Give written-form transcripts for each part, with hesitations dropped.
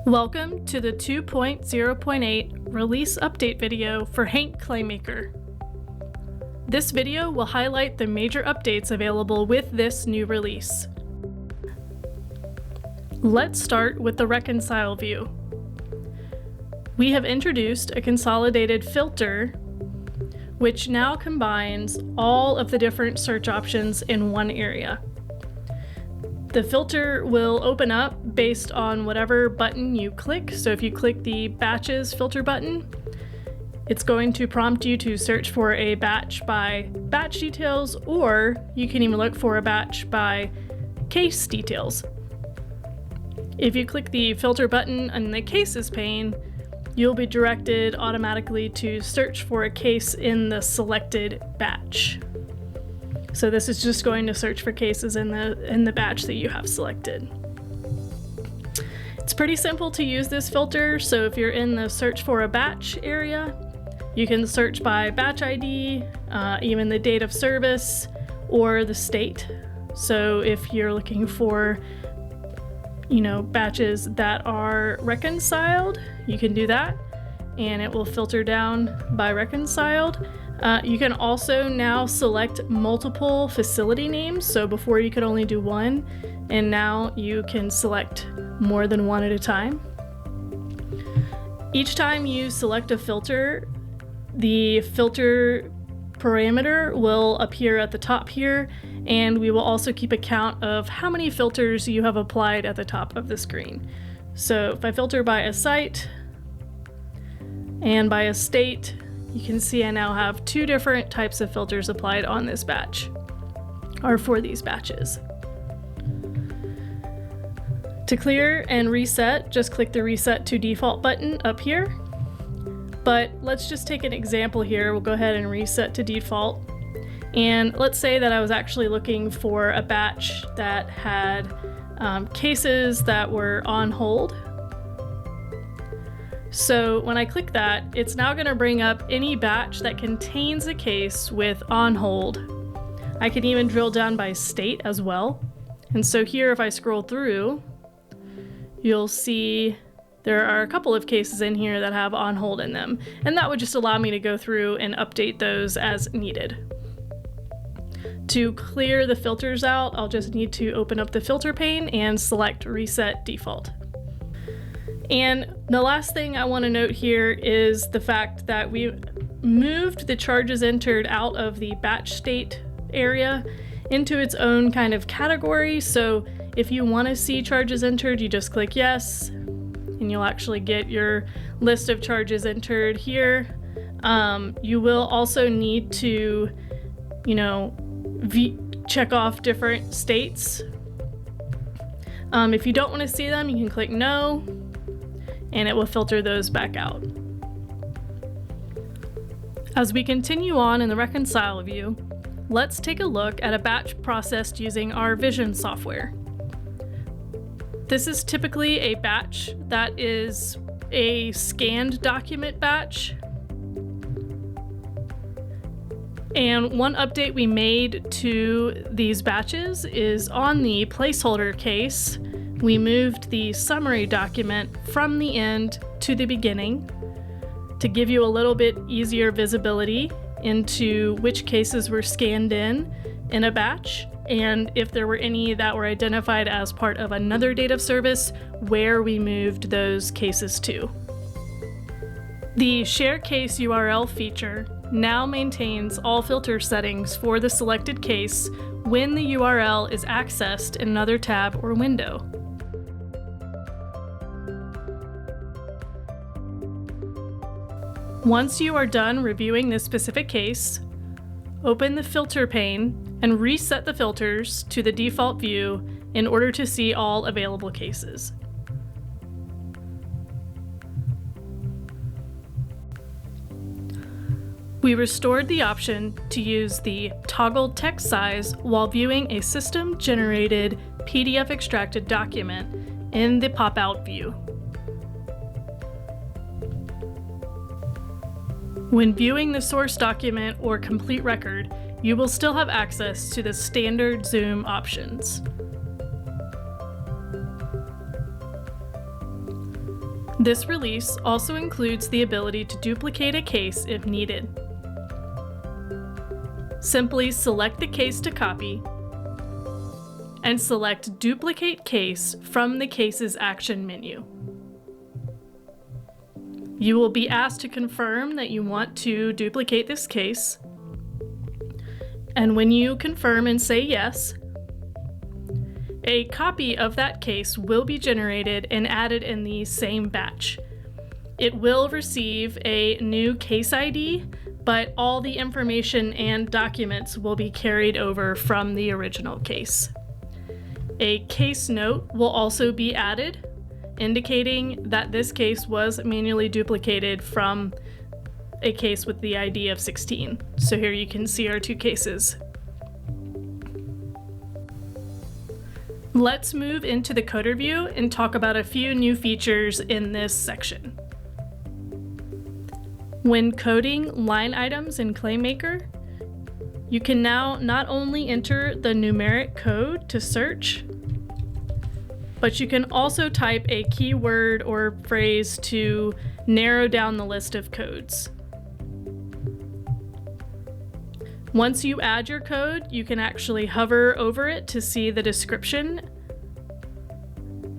Welcome to the 2.0.8 release update video for Hank Claymaker. This video will highlight the major updates available with this new release. Let's start with the reconcile view. We have introduced a consolidated filter which now combines all of the different search options in one area. The filter will open up based on whatever button you click. So if you click the Batches filter button, it's going to prompt you to search for a batch by batch details, or you can even look for a batch by case details. If you click the filter button in the cases pane, you'll be directed automatically to search for a case in the selected batch. So this is just going to search for cases in the batch that you have selected. It's pretty simple to use this filter. So if you're in the search for a batch area, you can search by batch ID, even the date of service, or the state. So if you're looking for, batches that are reconciled, you can do that, and it will filter down by reconciled. You can also now select multiple facility names. So before you could only do one, and now you can select more than one at a time. Each time you select a filter, the filter parameter will appear at the top here, and we will also keep a count of how many filters you have applied at the top of the screen. So if I filter by a site and by a state, you can see I now have two different types of filters applied on this batch, or for these batches. To clear and reset, just click the Reset to Default button up here. But let's just take an example here. We'll go ahead and reset to default. And let's say that I was actually looking for a batch that had cases that were on hold. So when I click that, it's now going to bring up any batch that contains a case with on hold. I can even drill down by state as well. And so here, if I scroll through, you'll see there are a couple of cases in here that have on hold in them. And that would just allow me to go through and update those as needed. To clear the filters out, I'll just need to open up the filter pane and select Reset Default. And the last thing I want to note here is the fact that we moved the charges entered out of the batch state area into its own kind of category. So if you want to see charges entered, you just click yes, and you'll actually get your list of charges entered here. You will also need to, check off different states. If you don't want to see them, you can click no, and it will filter those back out. As we continue on in the reconcile view, let's take a look at a batch processed using our Vision software. This is typically a batch that is a scanned document batch. And one update we made to these batches is on the placeholder case, we moved the summary document from the end to the beginning to give you a little bit easier visibility into which cases were scanned in a batch, and if there were any that were identified as part of another date of service, where we moved those cases to. The Share Case URL feature now maintains all filter settings for the selected case when the URL is accessed in another tab or window. Once you are done reviewing this specific case, open the filter pane and reset the filters to the default view in order to see all available cases. We restored the option to use the toggled text size while viewing a system-generated PDF extracted document in the pop-out view. When viewing the source document or complete record, you will still have access to the standard zoom options. This release also includes the ability to duplicate a case if needed. Simply select the case to copy and select Duplicate Case from the Cases action menu. You will be asked to confirm that you want to duplicate this case. And when you confirm and say yes, a copy of that case will be generated and added in the same batch. It will receive a new case ID, but all the information and documents will be carried over from the original case. A case note will also be added, indicating that this case was manually duplicated from a case with the ID of 16. So here you can see our two cases. Let's move into the code review and talk about a few new features in this section. When coding line items in ClaimMaker, you can now not only enter the numeric code to search, but you can also type a keyword or phrase to narrow down the list of codes. Once you add your code, you can actually hover over it to see the description.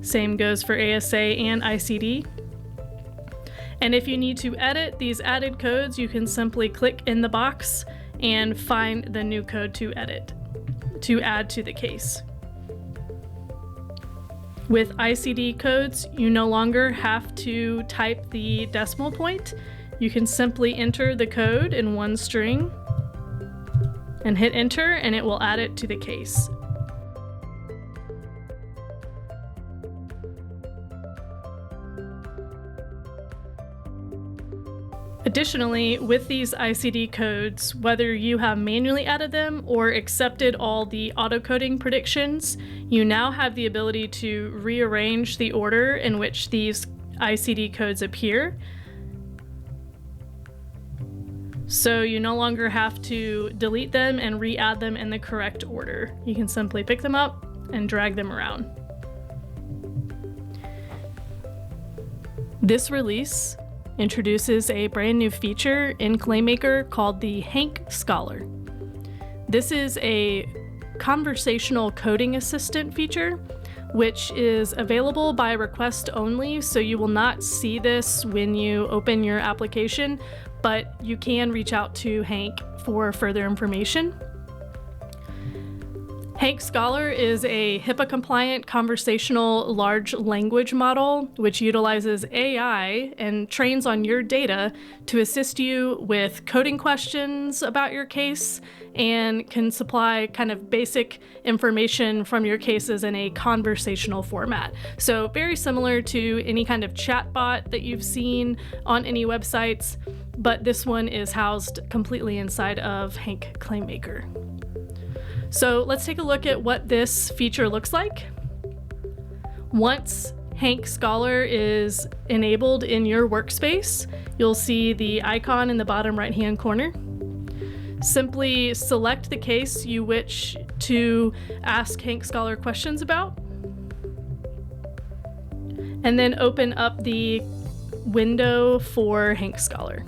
Same goes for ASA and ICD. And if you need to edit these added codes, you can simply click in the box and find the new code to edit, to add to the case. With ICD codes, you no longer have to type the decimal point. You can simply enter the code in one string and hit enter, and it will add it to the case. Additionally, with these ICD codes, whether you have manually added them or accepted all the auto-coding predictions, you now have the ability to rearrange the order in which these ICD codes appear. So you no longer have to delete them and re-add them in the correct order. You can simply pick them up and drag them around. This release introduces a brand new feature in ClaimMaker called the Hank Scholar. This is a conversational coding assistant feature, which is available by request only, so you will not see this when you open your application, but you can reach out to Hank for further information. Hank Scholar is a HIPAA-compliant conversational large language model which utilizes AI and trains on your data to assist you with coding questions about your case and can supply kind of basic information from your cases in a conversational format. So very similar to any kind of chatbot that you've seen on any websites, but this one is housed completely inside of Hank ClaimMaker. So let's take a look at what this feature looks like. Once Hank Scholar is enabled in your workspace, you'll see the icon in the bottom right-hand corner. Simply select the case you wish to ask Hank Scholar questions about, and then open up the window for Hank Scholar.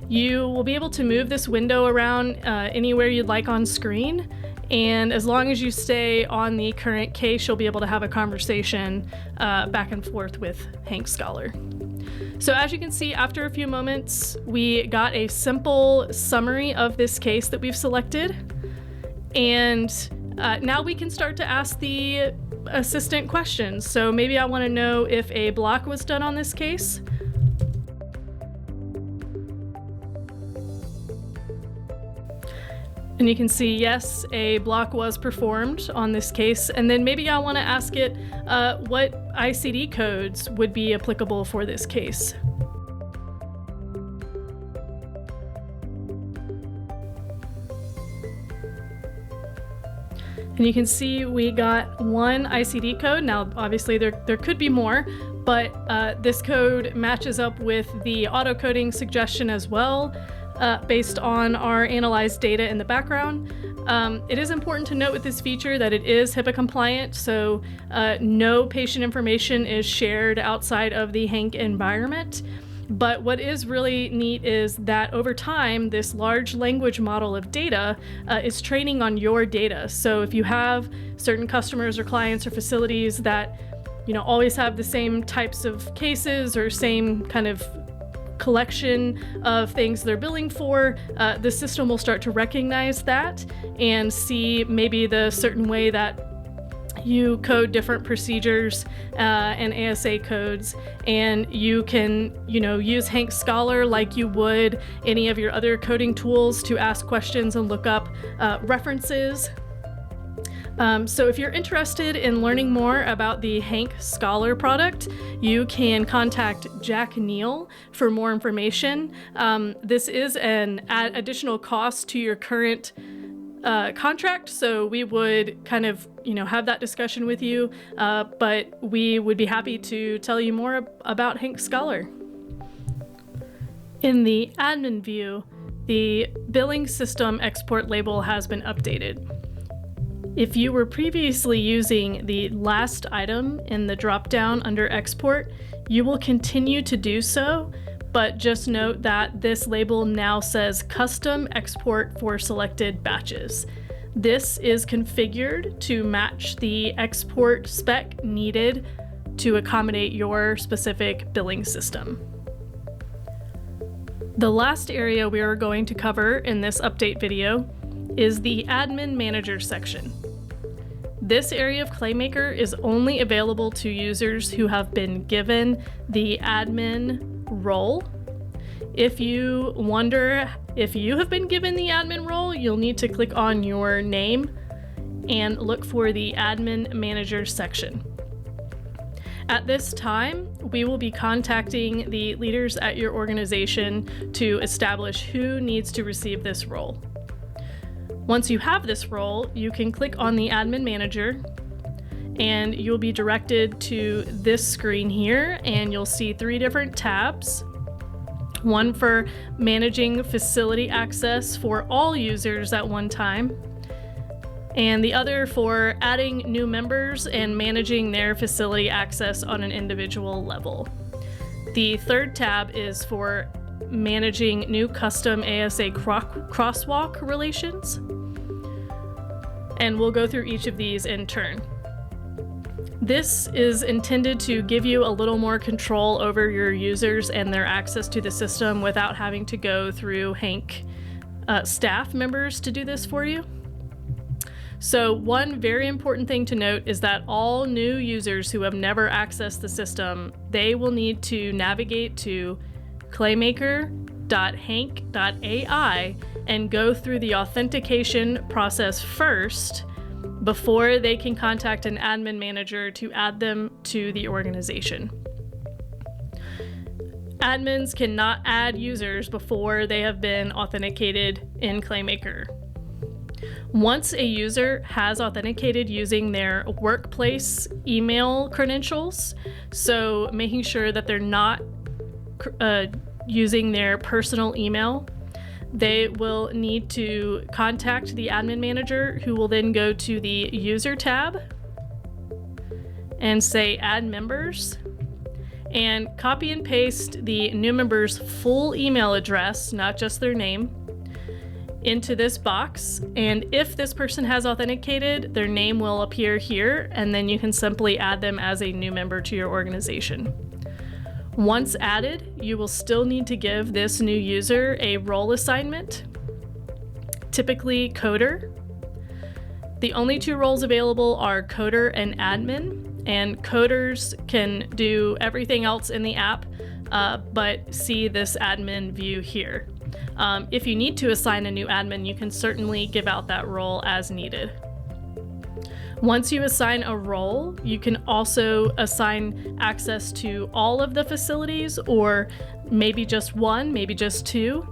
You will be able to move this window around anywhere you'd like on screen, and as long as you stay on the current case, you'll be able to have a conversation back and forth with Hank Scholar. So as you can see, after a few moments, we got a simple summary of this case that we've selected, and now we can start to ask the assistant questions. So maybe I want to know if a block was done on this case. And you can see, yes, a block was performed on this case. And then maybe I want to ask it what ICD codes would be applicable for this case. And you can see we got one ICD code. Now, obviously there could be more, but this code matches up with the auto-coding suggestion as well. Based on our analyzed data in the background. It is important to note with this feature that it is HIPAA compliant, so no patient information is shared outside of the Hank environment. But what is really neat is that over time, this large language model of data is training on your data. So if you have certain customers or clients or facilities that, always have the same types of cases or same kind of collection of things they're billing for, the system will start to recognize that and see maybe the certain way that you code different procedures and ASA codes, and you can, use Hank Scholar like you would any of your other coding tools to ask questions and look up references. So if you're interested in learning more about the Hank Scholar product, you can contact Jack Neal for more information. This is an additional cost to your current contract, so we would kind of, have that discussion with you, but we would be happy to tell you more about Hank Scholar. In the admin view, the billing system export label has been updated. If you were previously using the last item in the drop-down under export, you will continue to do so, but just note that this label now says custom export for selected batches. This is configured to match the export spec needed to accommodate your specific billing system. The last area we are going to cover in this update video is the Admin Manager section. This area of ClayMaker is only available to users who have been given the admin role. If you wonder if you have been given the admin role, you'll need to click on your name and look for the Admin Manager section. At this time, we will be contacting the leaders at your organization to establish who needs to receive this role. Once you have this role, you can click on the Admin Manager and you'll be directed to this screen here, and you'll see 3 different tabs. One for managing facility access for all users at one time, and the other for adding new members and managing their facility access on an individual level. The 3rd tab is for managing new custom ASA crosswalk relations, and we'll go through each of these in turn. This is intended to give you a little more control over your users and their access to the system without having to go through Hank staff members to do this for you. So one very important thing to note is that all new users who have never accessed the system, they will need to navigate to claymaker.hank.ai and go through the authentication process first before they can contact an admin manager to add them to the organization. Admins cannot add users before they have been authenticated in ClayMaker. Once a user has authenticated using their workplace email credentials, so making sure that they're not using their personal email, they will need to contact the admin manager, who will then go to the user tab and say add members, and copy and paste the new member's full email address, not just their name, into this box. And if this person has authenticated, their name will appear here, and then you can simply add them as a new member to your organization. Once added, you will still need to give this new user a role assignment, typically coder. The only 2 roles available are coder and admin, and coders can do everything else in the app, but see this admin view here. If you need to assign a new admin, you can certainly give out that role as needed. Once you assign a role, you can also assign access to all of the facilities, or maybe just 1, maybe just 2.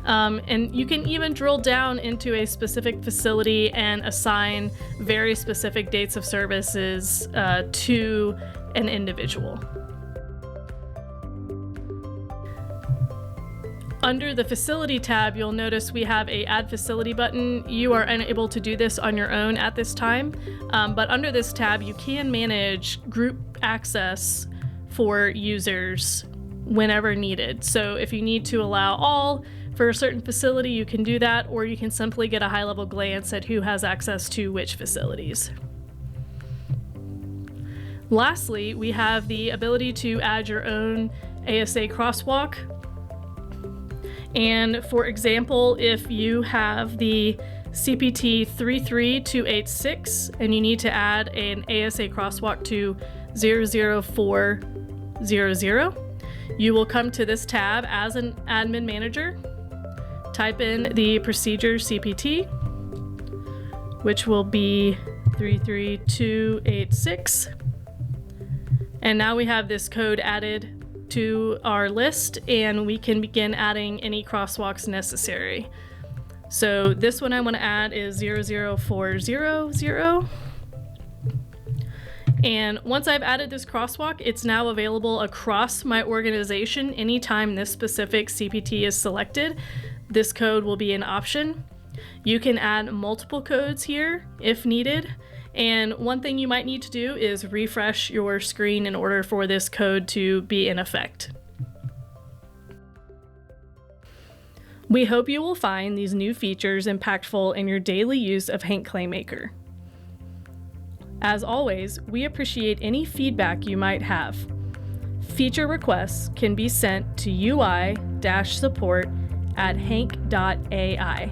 And you can even drill down into a specific facility and assign very specific dates of services to an individual. Under the Facility tab, you'll notice we have a Add Facility button. You are unable to do this on your own at this time, but under this tab, you can manage group access for users whenever needed. So if you need to allow all for a certain facility, you can do that, or you can simply get a high-level glance at who has access to which facilities. Lastly, we have the ability to add your own ASA crosswalk. And for example, if you have the CPT 33286 and you need to add an ASA crosswalk to 00400, you will come to this tab as an admin manager, type in the procedure CPT, which will be 33286. And now we have this code added to our list, and we can begin adding any crosswalks necessary. So this one I want to add is 00400. And once I've added this crosswalk, it's now available across my organization. Anytime this specific CPT is selected, this code will be an option. You can add multiple codes here if needed. And one thing you might need to do is refresh your screen in order for this code to be in effect. We hope you will find these new features impactful in your daily use of Hank ClaimMaker. As always, we appreciate any feedback you might have. Feature requests can be sent to UI-support@hank.ai.